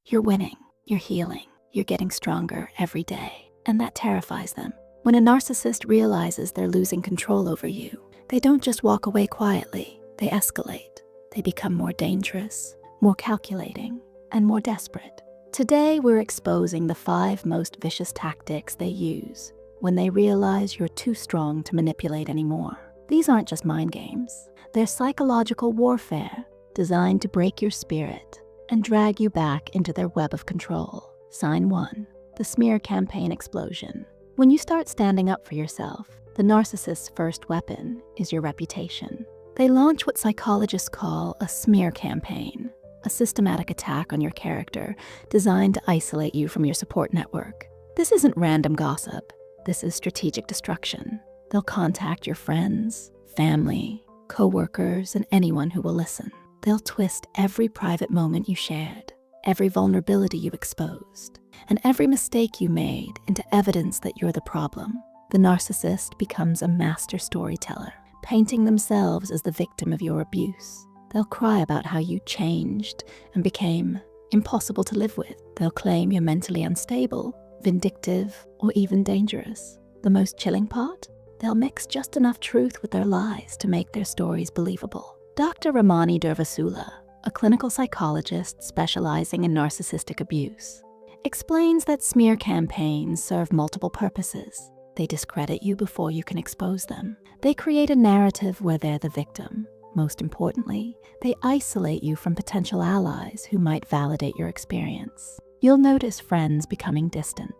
You're winning, you're healing, you're getting stronger every day, and that terrifies them. When a narcissist realizes they're losing control over you, they don't just walk away quietly, they escalate. They become more dangerous, more calculating, and more desperate. Today, we're exposing the 5 most vicious tactics they use when they realize you're too strong to manipulate anymore. These aren't just mind games. They're psychological warfare designed to break your spirit and drag you back into their web of control. Sign 1, the smear campaign explosion. When you start standing up for yourself, the narcissist's first weapon is your reputation. They launch what psychologists call a smear campaign, a systematic attack on your character designed to isolate you from your support network. This isn't random gossip. This is strategic destruction. They'll contact your friends, family, co-workers, and anyone who will listen. They'll twist every private moment you shared, every vulnerability you exposed, and every mistake you made into evidence that you're the problem. The narcissist becomes a master storyteller, painting themselves as the victim of your abuse. They'll cry about how you changed and became impossible to live with. They'll claim you're mentally unstable, vindictive, or even dangerous. The most chilling part? They'll mix just enough truth with their lies to make their stories believable. Dr. Ramani Durvasula, a clinical psychologist specializing in narcissistic abuse, explains that smear campaigns serve multiple purposes. They discredit you before you can expose them. They create a narrative where they're the victim. Most importantly, they isolate you from potential allies who might validate your experience. You'll notice friends becoming distant,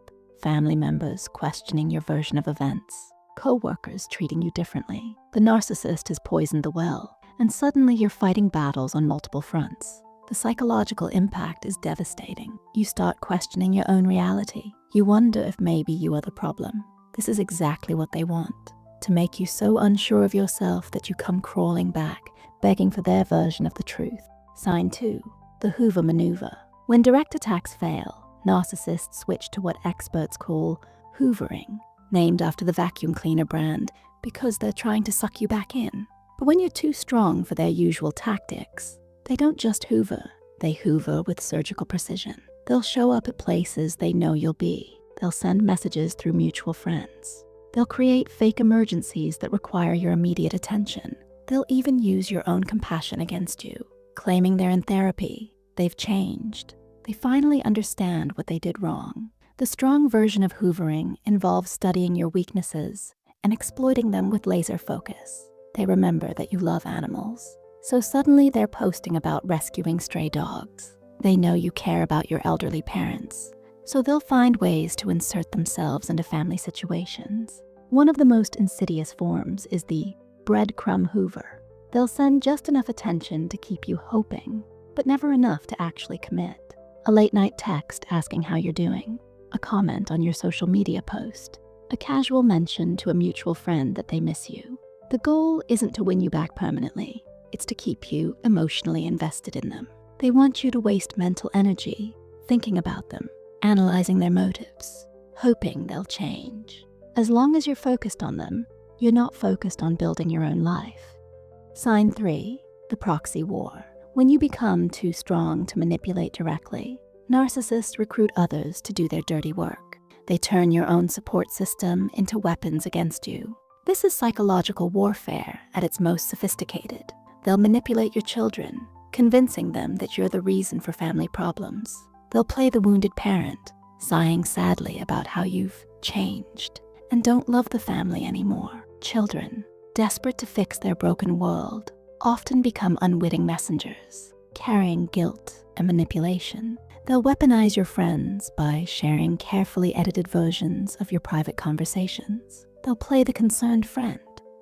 family members questioning your version of events, co-workers treating you differently. The narcissist has poisoned the well, and suddenly you're fighting battles on multiple fronts. The psychological impact is devastating. You start questioning your own reality. You wonder if maybe you are the problem. This is exactly what they want, to make you so unsure of yourself that you come crawling back, begging for their version of the truth. Sign 2, the Hoover maneuver. When direct attacks fail, narcissists switch to what experts call hoovering, named after the vacuum cleaner brand, because they're trying to suck you back in. But when you're too strong for their usual tactics, they don't just hoover, they hoover with surgical precision. They'll show up at places they know you'll be. They'll send messages through mutual friends. They'll create fake emergencies that require your immediate attention. They'll even use your own compassion against you, claiming they're in therapy. They've changed. They finally understand what they did wrong. The strong version of hoovering involves studying your weaknesses and exploiting them with laser focus. They remember that you love animals, so suddenly they're posting about rescuing stray dogs. They know you care about your elderly parents, so they'll find ways to insert themselves into family situations. One of the most insidious forms is the breadcrumb hoover. They'll send just enough attention to keep you hoping, but never enough to actually commit. A late-night text asking how you're doing, a comment on your social media post, a casual mention to a mutual friend that they miss you. The goal isn't to win you back permanently. It's to keep you emotionally invested in them. They want you to waste mental energy thinking about them, analyzing their motives, hoping they'll change. As long as you're focused on them, you're not focused on building your own life. Sign 3, the proxy war. When you become too strong to manipulate directly, narcissists recruit others to do their dirty work. They turn your own support system into weapons against you. This is psychological warfare at its most sophisticated. They'll manipulate your children, convincing them that you're the reason for family problems. They'll play the wounded parent, sighing sadly about how you've changed and don't love the family anymore. Children, desperate to fix their broken world, often become unwitting messengers, carrying guilt and manipulation. They'll weaponize your friends by sharing carefully edited versions of your private conversations. They'll play the concerned friend,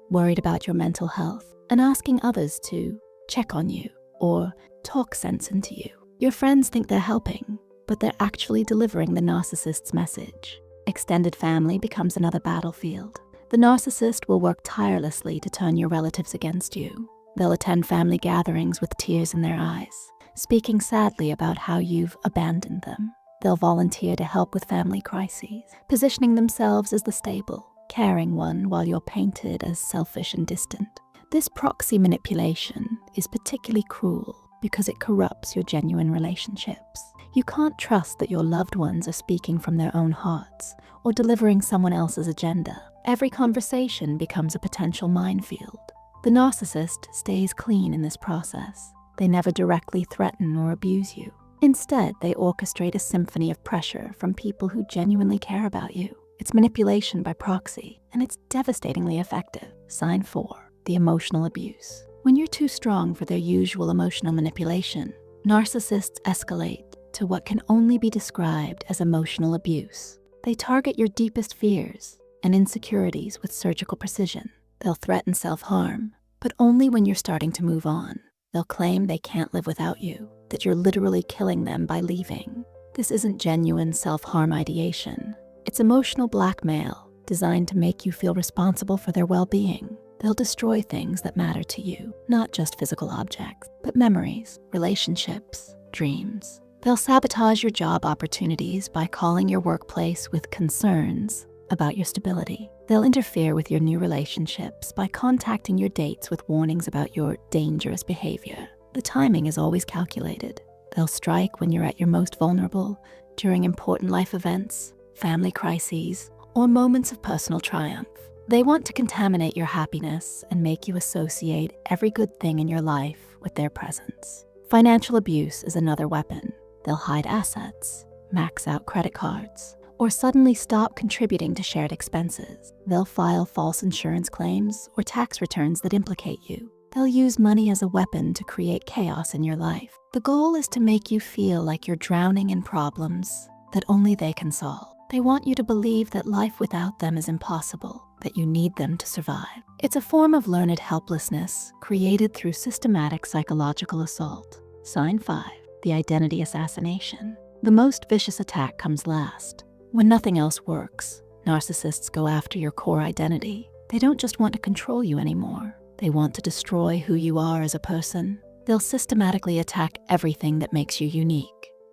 worried about your mental health, and asking others to check on you or talk sense into you. Your friends think they're helping, but they're actually delivering the narcissist's message. Extended family becomes another battlefield. The narcissist will work tirelessly to turn your relatives against you. They'll attend family gatherings with tears in their eyes, speaking sadly about how you've abandoned them. They'll volunteer to help with family crises, positioning themselves as the stable, caring one while you're painted as selfish and distant. This proxy manipulation is particularly cruel because it corrupts your genuine relationships. You can't trust that your loved ones are speaking from their own hearts or delivering someone else's agenda. Every conversation becomes a potential minefield. The narcissist stays clean in this process. They never directly threaten or abuse you. Instead, they orchestrate a symphony of pressure from people who genuinely care about you. It's manipulation by proxy, and it's devastatingly effective. Sign 4, the emotional abuse. When you're too strong for their usual emotional manipulation, narcissists escalate to what can only be described as emotional abuse. They target your deepest fears and insecurities with surgical precision. They'll threaten self-harm, but only when you're starting to move on. They'll claim they can't live without you, that you're literally killing them by leaving. This isn't genuine self-harm ideation. It's emotional blackmail designed to make you feel responsible for their well-being. They'll destroy things that matter to you, not just physical objects, but memories, relationships, dreams. They'll sabotage your job opportunities by calling your workplace with concerns about your stability. They'll interfere with your new relationships by contacting your dates with warnings about your dangerous behavior. The timing is always calculated. They'll strike when you're at your most vulnerable, during important life events, family crises, or moments of personal triumph. They want to contaminate your happiness and make you associate every good thing in your life with their presence. Financial abuse is another weapon. They'll hide assets, max out credit cards, or suddenly stop contributing to shared expenses. They'll file false insurance claims or tax returns that implicate you. They'll use money as a weapon to create chaos in your life. The goal is to make you feel like you're drowning in problems that only they can solve. They want you to believe that life without them is impossible, that you need them to survive. It's a form of learned helplessness created through systematic psychological assault. Sign 5, the identity assassination. The most vicious attack comes last. When nothing else works, narcissists go after your core identity. They don't just want to control you anymore. They want to destroy who you are as a person. They'll systematically attack everything that makes you unique.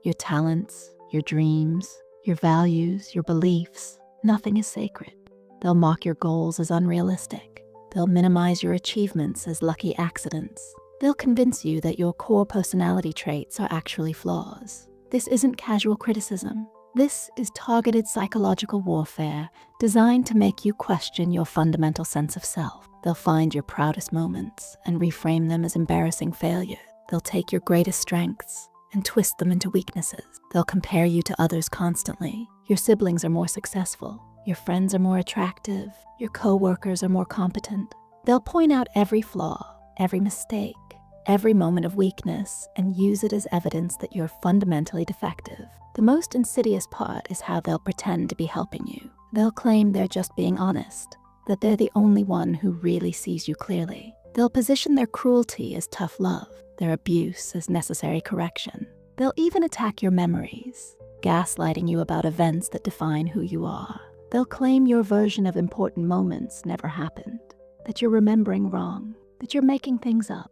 Your talents, your dreams, your values, your beliefs. Nothing is sacred. They'll mock your goals as unrealistic. They'll minimize your achievements as lucky accidents. They'll convince you that your core personality traits are actually flaws. This isn't casual criticism. This is targeted psychological warfare designed to make you question your fundamental sense of self. They'll find your proudest moments and reframe them as embarrassing failure. They'll take your greatest strengths and twist them into weaknesses. They'll compare you to others constantly. Your siblings are more successful. Your friends are more attractive. Your coworkers are more competent. They'll point out every flaw, every mistake, every moment of weakness, and use it as evidence that you're fundamentally defective. The most insidious part is how they'll pretend to be helping you. They'll claim they're just being honest, that they're the only one who really sees you clearly. They'll position their cruelty as tough love, their abuse as necessary correction. They'll even attack your memories, gaslighting you about events that define who you are. They'll claim your version of important moments never happened, that you're remembering wrong, that you're making things up.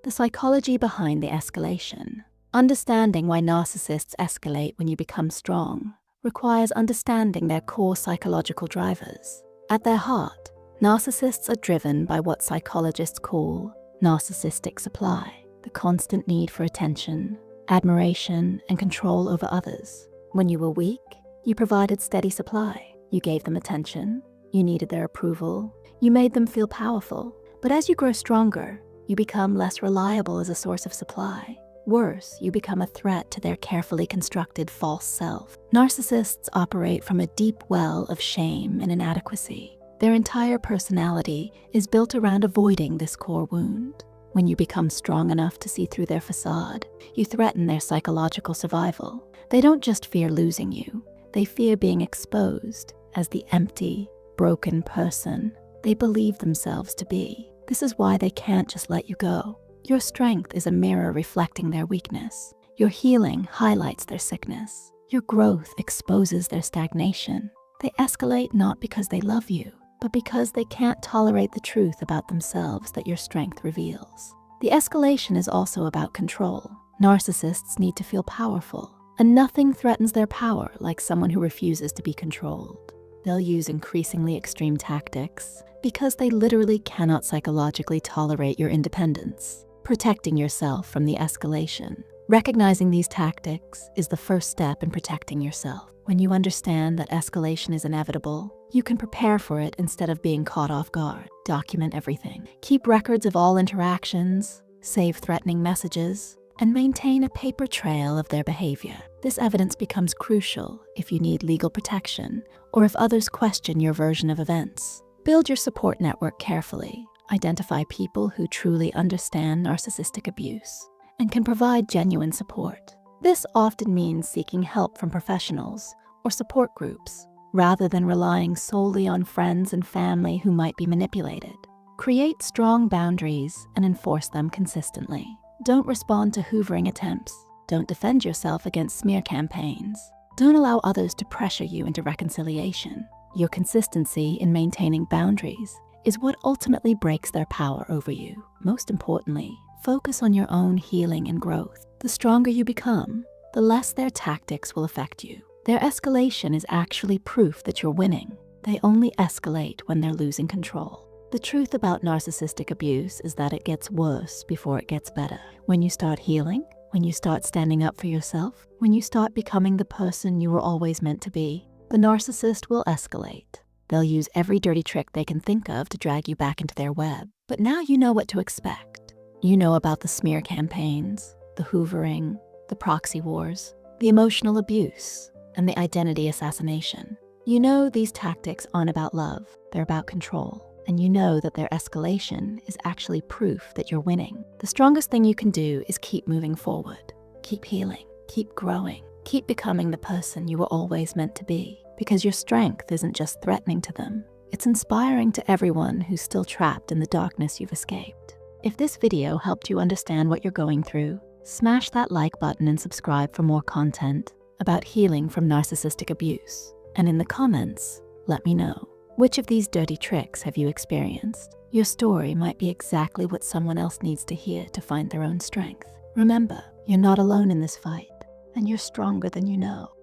The psychology behind the escalation. Understanding why narcissists escalate when you become strong requires understanding their core psychological drivers. At their heart, narcissists are driven by what psychologists call narcissistic supply, the constant need for attention, admiration, and control over others. When you were weak, you provided steady supply. You gave them attention. You needed their approval. You made them feel powerful. But as you grow stronger, you become less reliable as a source of supply. Worse, you become a threat to their carefully constructed false self. Narcissists operate from a deep well of shame and inadequacy. Their entire personality is built around avoiding this core wound. When you become strong enough to see through their facade, you threaten their psychological survival. They don't just fear losing you. They fear being exposed as the empty, broken person they believe themselves to be. This is why they can't just let you go. Your strength is a mirror reflecting their weakness. Your healing highlights their sickness. Your growth exposes their stagnation. They escalate not because they love you, but because they can't tolerate the truth about themselves that your strength reveals. The escalation is also about control. Narcissists need to feel powerful, and nothing threatens their power like someone who refuses to be controlled. They'll use increasingly extreme tactics because they literally cannot psychologically tolerate your independence. Protecting yourself from the escalation Recognizing these tactics is the first step in protecting yourself. When you understand that escalation is inevitable, you can prepare for it instead of being caught off guard. Document everything. Keep records of all interactions, save threatening messages, and maintain a paper trail of their behavior. This evidence becomes crucial if you need legal protection or if others question your version of events. Build your support network carefully. Identify people who truly understand narcissistic abuse and can provide genuine support. This often means seeking help from professionals or support groups, rather than relying solely on friends and family who might be manipulated. Create strong boundaries and enforce them consistently. Don't respond to hoovering attempts. Don't defend yourself against smear campaigns. Don't allow others to pressure you into reconciliation. Your consistency in maintaining boundaries is what ultimately breaks their power over you. Most importantly, focus on your own healing and growth. The stronger you become, the less their tactics will affect you. Their escalation is actually proof that you're winning. They only escalate when they're losing control. The truth about narcissistic abuse is that it gets worse before it gets better. When you start healing, when you start standing up for yourself, when you start becoming the person you were always meant to be, the narcissist will escalate. They'll use every dirty trick they can think of to drag you back into their web. But now you know what to expect. You know about the smear campaigns, the hoovering, the proxy wars, the emotional abuse, and the identity assassination. You know these tactics aren't about love, they're about control. And you know that their escalation is actually proof that you're winning. The strongest thing you can do is keep moving forward. Keep healing, keep growing, keep becoming the person you were always meant to be. Because your strength isn't just threatening to them, it's inspiring to everyone who's still trapped in the darkness you've escaped. If this video helped you understand what you're going through, smash that like button and subscribe for more content about healing from narcissistic abuse. And in the comments, let me know. Which of these dirty tricks have you experienced? Your story might be exactly what someone else needs to hear to find their own strength. Remember, you're not alone in this fight, and you're stronger than you know.